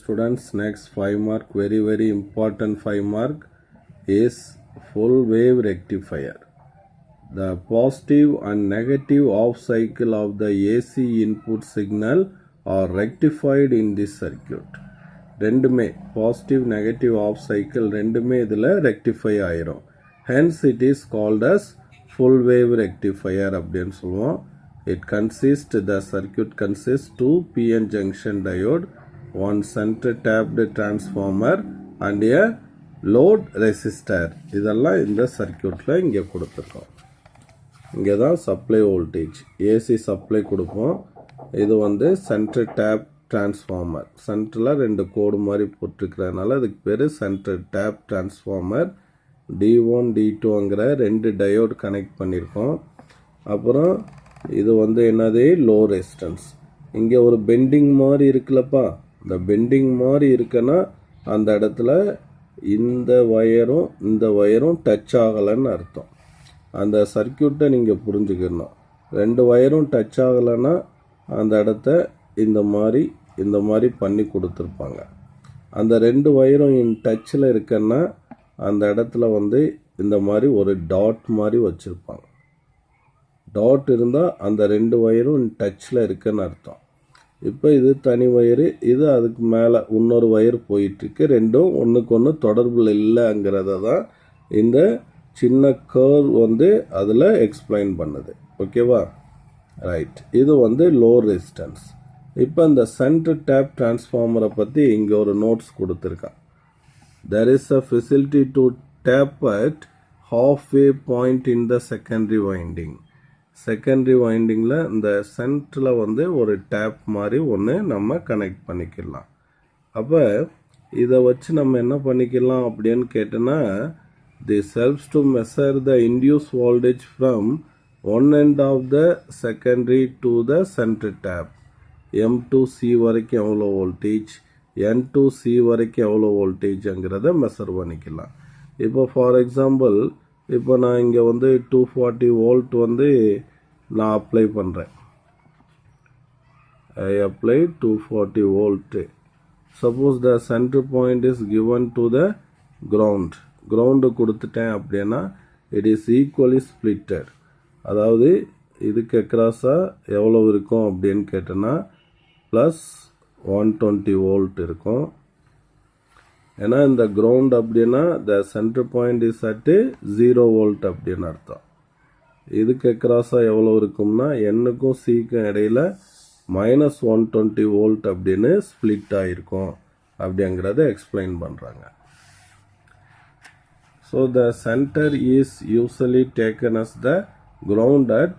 students, next 5 mark, very important 5 mark is full wave rectifier. The positive and negative off cycle of the AC input signal are rectified in this circuit. ரெண்டுமே positive negative half cycle ரெண்டுமே இதில் rectify ஆயிரும். Hence it is called as full wave rectifier அப்படின்னு சொல்லுவோம். the circuit consists 2 PN junction diode, one center tapped transformer and a load resistor. இதெல்லாம் இந்த சர்க்கியூட்டில் இங்கே கொடுத்துருக்கோம். இங்கே தான் சப்ளை வோல்டேஜ் ஏசி சப்ளை கொடுப்போம். இது வந்து சென்டர் டேப் டிரான்ஸ்ஃபார்மர். சென்டரில் 2 கோடு மாதிரி போட்டிருக்கிறதுனால அதுக்கு பேர் சென்டர் டேப் டிரான்ஸ்ஃபார்மர். D1 D2ங்கிற 2 டயோடு கனெக்ட் பண்ணியிருக்கோம். அப்புறம் இது வந்து என்னது, லோ ரெசிஸ்டன்ஸ். இங்கே ஒரு பெண்டிங் மாதிரி இருக்குல்லப்பா, இந்த பெண்டிங் மாதிரி இருக்குன்னா அந்த இடத்துல இந்த வயரும் டச் ஆகலைன்னு அர்த்தம். அந்த சர்க்கியூட்டை நீங்கள் புரிஞ்சுக்கணும். 2 வயரும் டச் ஆகலைன்னா அந்த இடத்த இந்த மாதிரி பண்ணி கொடுத்துருப்பாங்க. அந்த 2 வயரும் இன் டச்சில் இருக்குன்னா அந்த இடத்துல வந்து இந்த மாதிரி ஒரு டாட் மாதிரி வச்சுருப்பாங்க. டாட் இருந்தால் அந்த 2 வயரும் டச்சில் இருக்குன்னு அர்த்தம். இப்போ இது தனி வயரு, இது அதுக்கு மேலே இன்னொரு வயர் போயிட்டுருக்கு. ரெண்டும் ஒன்றுக்கு ஒன்று தொடர்பில் இல்லைங்கிறத தான் இந்த சின்ன கர்வ் வந்து அதில் எக்ஸ்பிளைன் பண்ணுது. ஓகேவா, ரைட். இது வந்து லோ ரெசிஸ்டன்ஸ். இப்போ இந்த சென்டர் டேப் டிரான்ஸ்ஃபார்மரை பற்றி இங்கே ஒரு நோட்ஸ் கொடுத்துருக்கான். there is a facility to tap at halfway point in the secondary winding. Secondary வைண்டிங்கில் இந்த சென்டரில் வந்து ஒரு டேப் மாதிரி ஒன்று நம்ம கனெக்ட் பண்ணிக்கலாம். அப்போ இதை வச்சு நம்ம என்ன பண்ணிக்கலாம் அப்படின்னு கேட்டோன்னா, this helps to measure the induced voltage from one end of the secondary to the center tap. M to C வரைக்கும் எவ்வளோ வோல்டேஜ், N to C வரைக்கும் எவ்வளோ வோல்டேஜ்ங்கிறத மெஷர் பண்ணிக்கலாம். இப்போ ஃபார் எக்ஸாம்பிள், இப்போ நான் இங்கே வந்து 240 வோல்ட் வந்து நான் அப்ளை பண்ணுறேன். I apply 240 volt. Suppose the center point is given to the ground. Ground கொடுத்துட்டேன் அப்படின்னா இட் இஸ் ஈக்குவலி ஸ்பிளிட்டட். அதாவது இதுக்கு அக்ராஸாக எவ்வளோ இருக்கும் அப்படின்னு கேட்டோன்னா ப்ளஸ் 120 வோல்ட் இருக்கும். ஏன்னா இந்த கிரவுண்ட் அப்படின்னா the centre point is at 0 volt அப்படின்னு அர்த்தம். இதுக்கு அக்ராஸாக எவ்வளோ இருக்கும்னா என்னுக்கும் சிக்கும் இடையில் -120 வோல்ட் அப்படின்னு ஸ்பிளிட் ஆகிருக்கும் அப்படிங்கிறத எக்ஸ்பிளைன் பண்ணுறாங்க. So the center is usually taken as the ground at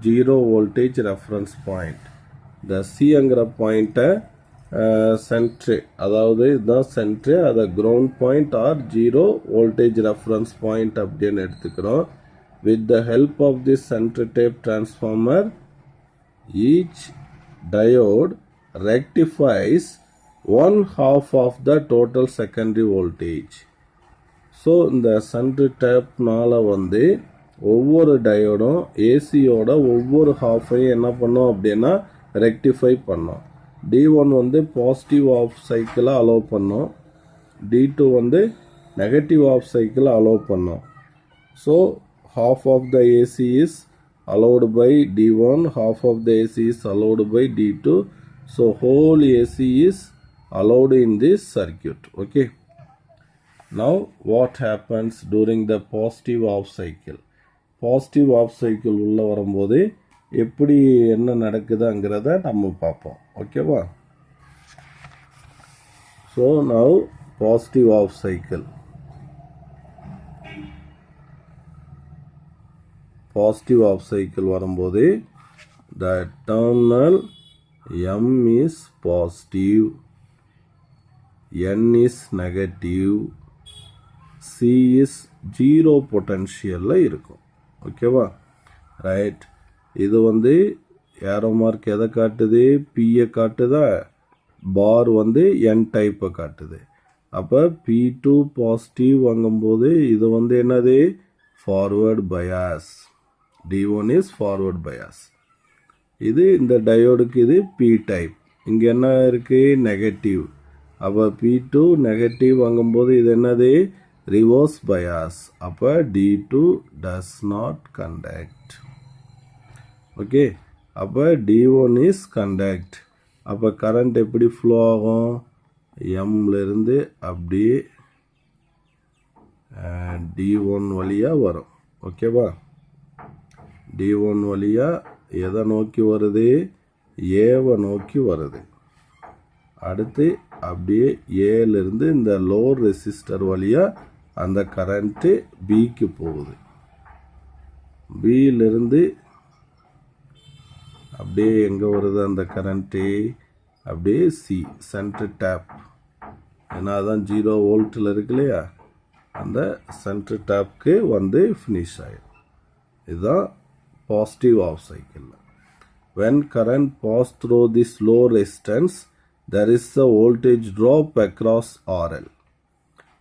0 voltage reference point. The Cங்கிற பாயிண்ட்டை சென்ட்ரு, அதாவது இதுதான் சென்ட்ரு, அதை ground point or 0 voltage reference point அப்படின்னு எடுத்துக்கிறோம். With the help of this center tape transformer, each diode rectifies 1/2 of the total secondary voltage. So இந்த centre டேப்னால் வந்து ஒவ்வொரு டயோடும் ஏசியோட ஒவ்வொரு ஹாஃபையும் என்ன பண்ணோம் அப்படின்னா ரெக்டிஃபை பண்ணோம். D1 வந்து பாசிட்டிவ் ஆஃப் சைக்கிளை அலோவ் பண்ணோம், D2 வந்து நெகட்டிவ் ஆஃப் சைக்கிளை அலோவ் பண்ணோம். So half of the AC is allowed by D1, half of the AC is allowed by D2. So whole AC is allowed in this circuit. Okay. Now what happens during the positive off cycle? Positive half cycle உள்ளே வரும்போது எப்படி என்ன நடக்குதுங்கிறத நம்ம பார்ப்போம். ஓகேவா, so now positive half cycle. Positive half cycle வரும்போது the terminal M is positive, N is negative, C is 0 பொட்டன்ஷியலில் இருக்கும். ஓகேவா, ரைட். இது வந்து ஏரோ மார்க் எதை காட்டுது, பியை காட்டுதா, பார் வந்து N டைப்பை காட்டுது. அப்போ P2 பாசிட்டிவ் வாங்கும்போது இது வந்து என்னது, forward bias. D1 is forward bias. இது இந்த டயோடுக்கு இது P டைப். இங்கே என்ன இருக்குது, நெகட்டிவ். அப்போ P2 நெகட்டிவ் வாங்கும்போது இது என்னது ரிவர்ஸ் பயாஸ். அப்போ D2 does not conduct. Okay, அப்போ D1 is conduct. அப்போ கரண்ட் எப்படி ஃப்ளோ ஆகும், எம்லேருந்து அப்படியே D1 வழியாக வரும். ஓகேவா, D1 வழியாக எதை நோக்கி வருது, ஏவை நோக்கி வருது. அடுத்து அப்படியே ஏலேருந்து இந்த லோட் ரெசிஸ்டர் வழியாக அந்த கரண்ட்டு பிக்கு போகுது. பியிலிருந்து அப்படியே எங்கே வருது அந்த கரண்ட்டு, அப்படியே சி சென்ட்ரு டேப். ஏன்னா அதான் 0 வோல்ட்டில் இருக்கு இல்லையா, அந்த சென்ட்ரு டேப்க்கு வந்து ஃபினிஷ் ஆகிடும். இதுதான் பாசிட்டிவ் ஆஃப் சைக்கிளில். when current pass through this low resistance, there is a voltage drop across RL.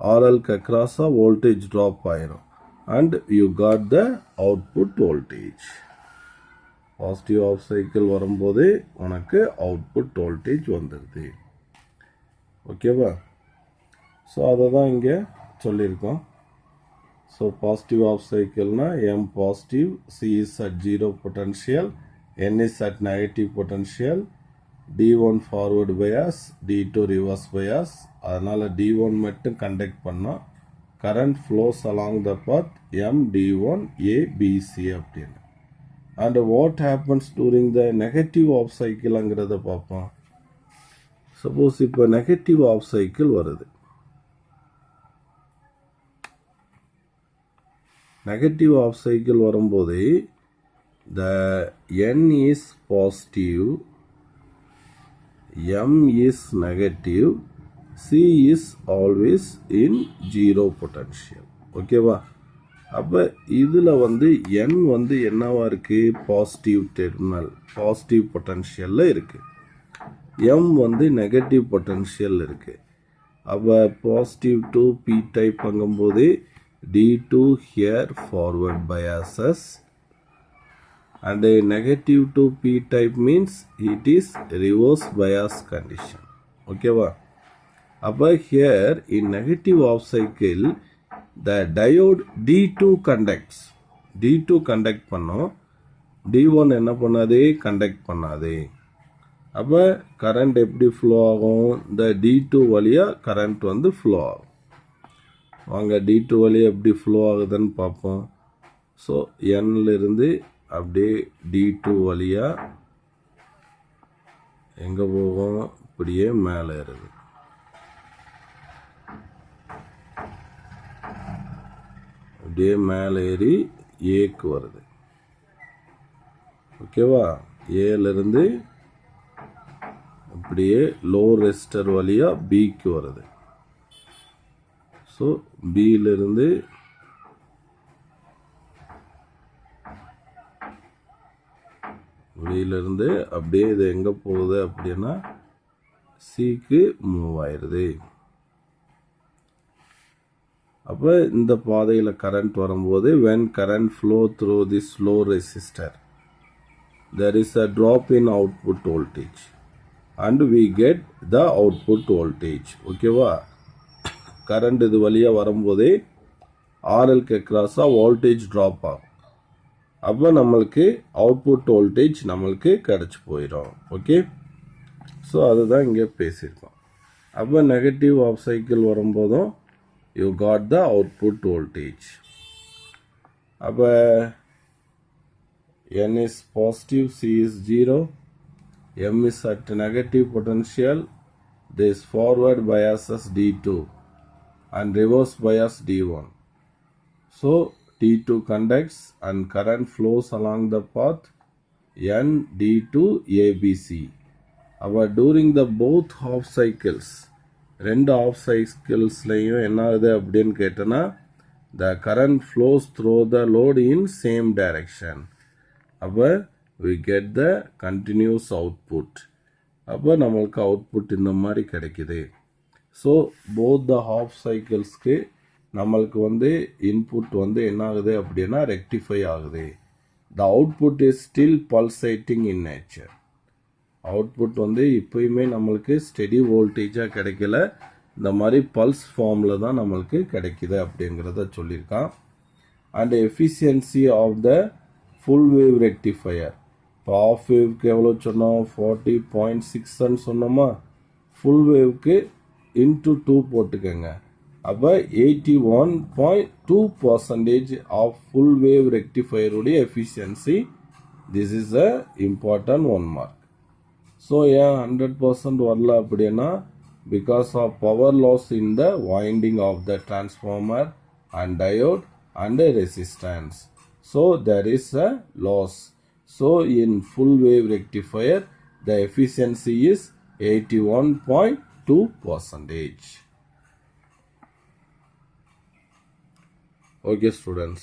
RLக்கு across a voltage drop ஆயிரும் and you got the output voltage. Positive half cycle வரும்போது உனக்கு output voltage வந்துடுது. ஓகேவா, so அதை தான் இங்கே சொல்லியிருக்கோம். ஸோ பாசிட்டிவ் ஆஃப் சைக்கிள்னா M positive, C is at 0 potential, N is at negative potential, D1 forward bias, D2 reverse bias. அதனால் D1 மட்டும் கண்டக்ட் பண்ணோம். Current flows along the path M D1 A B C அப்படின்னு. And what happens during the negative half சைக்கிள்ங்கிறத பார்ப்போம். Suppose இப்போ negative half cycle வருது, negative half cycle வரும்போது the N is positive, M is negative, C is always in 0 potential. ஓகேவா, அப்போ இதில் வந்து N வந்து என்னவா இருக்குது, பாசிட்டிவ் டெர்மினல், பாசிட்டிவ் பொட்டன்ஷியலில் இருக்குது. M வந்து நெகட்டிவ் பொட்டன்ஷியல் இருக்குது. அப்போ பாசிட்டிவ் டு P டைப் வாங்கும்போது D2 here forward biases and a negative to P type means it is reverse bias condition. ஓகேவா, அப்போ here in negative off cycle the diode D2 conducts. D2 conduct பண்ணோம், D1 என்ன பண்ணாது, conduct பண்ணாது. அப்போ current எப்படி flow ஆகும், இந்த D2 வழியாக கரண்ட் வந்து ஃப்ளோ ஆகும். வாங்க D2 வழியாக எப்படி ஃப்ளோ ஆகுதுன்னு பார்ப்போம். ஸோ Nலேருந்து அப்படியே D2 வழியாக எங்கே போகும், இப்படியே மேலே ஏறுது. அப்படியே மேலே ஏறி ஏக்கு வருது. ஓகேவா, ஏலேருந்து அப்படியே லோ ரெசிஸ்டர் வழியாக பிக்கு வருது. ஸோ பியிலிருந்து பியிலிருந்து அப்படியே இது எங்கே போகுது அப்படின்னா சிக்கு மூவ் ஆயிடுது. அப்போ இந்த பாதையில் கரண்ட் வரும்போது when current flow through this low resistor, there is a drop in output voltage and we get the output voltage. ஓகேவா, கரண்ட் இது வழியாக வரும்போதே ஆர்எல்க்கு அக்ராஸாக வோல்டேஜ் ட்ராப் ஆகும். அப்போ நம்மளுக்கு அவுட்புட் வோல்டேஜ் நம்மளுக்கு கிடச்சி போயிடும். ஓகே, ஸோ அதுதான் இங்கே பேசியிருக்கோம். அப்போ நெகட்டிவ் ஆஃப் சைக்கிள் வரும்போதும் you got the output voltage. அப்போ N is positive, C is 0, M is at negative potential, this forward biases D2 and reverse bias D1. So D2 conducts and current flows along the path N D2 ABC. But during the both half cycles, ரெண்டு half சைக்கிள்ஸ்லையும் என்ன ஆகுது அப்படின்னு கேட்டோன்னா, the current flows through the load in same direction. அப்போ we get the continuous output. அப்போ நம்மளுக்கு output இந்த மாதிரி கிடைக்குது. ஸோ போத் த ஹாஃப் சைக்கிள்ஸ்க்கு நம்மளுக்கு வந்து இன்புட் வந்து என்ன ஆகுது அப்படின்னா ரெக்டிஃபை ஆகுது. The output is still pulsating in nature. Output வந்து இப்பயுமே நம்மளுக்கு ஸ்டெடி வோல்டேஜாக கிடைக்கல, இந்த மாதிரி பல்ஸ் ஃபார்மில் தான் நம்மளுக்கு கிடைக்குது அப்படிங்கிறத சொல்லியிருக்கான். And efficiency of the full wave rectifier. இப்போ ஆஃப் வேவ்க்கு எவ்வளோ சொன்னோம், 40.6 சொன்னோமா, ஃபுல் வேவ்க்கு இன்ட்டு 2 போட்டுக்கோங்க. அப்போ 81.2% ஆஃப் ஃபுல் வேவ் ரெக்டிஃபையருடைய efficiency. This is a important 1 mark. So ஏன் 100% வரல அப்படின்னா, because of power loss in the winding of the transformer and diode and resistance. So there is a loss. So in full wave rectifier the efficiency is 81.2%. Okay students.